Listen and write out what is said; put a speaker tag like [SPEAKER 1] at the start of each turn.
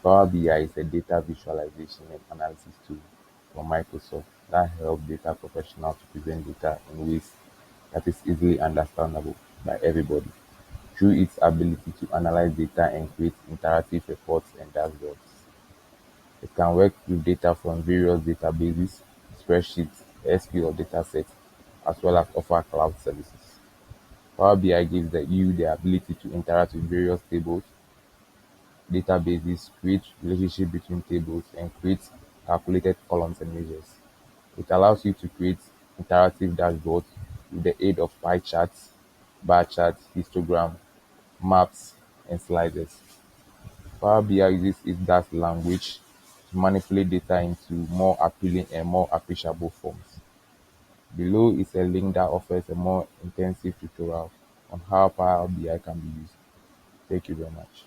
[SPEAKER 1] Power BI is a data visualization and analysis tool from Microsoft that helps data professionals to present data in ways that is easily understandable by everybody through its ability to analyze data and create interactive reports and dashboards. It can work with data from various databases, spreadsheets, SQL datasets, as well as offer cloud services. Power BI gives you the ability to interact with various tables, databases, create relationships between tables, and create calculated columns and measures. It allows you to create interactive dashboards with the aid of pie charts, bar charts, histogram, maps, and sliders. Power BI uses its Dash language to manipulate data into more appealing and more appreciable forms. Below is a link that offers a more intensive tutorial on how Power BI can be used. Thank you very much.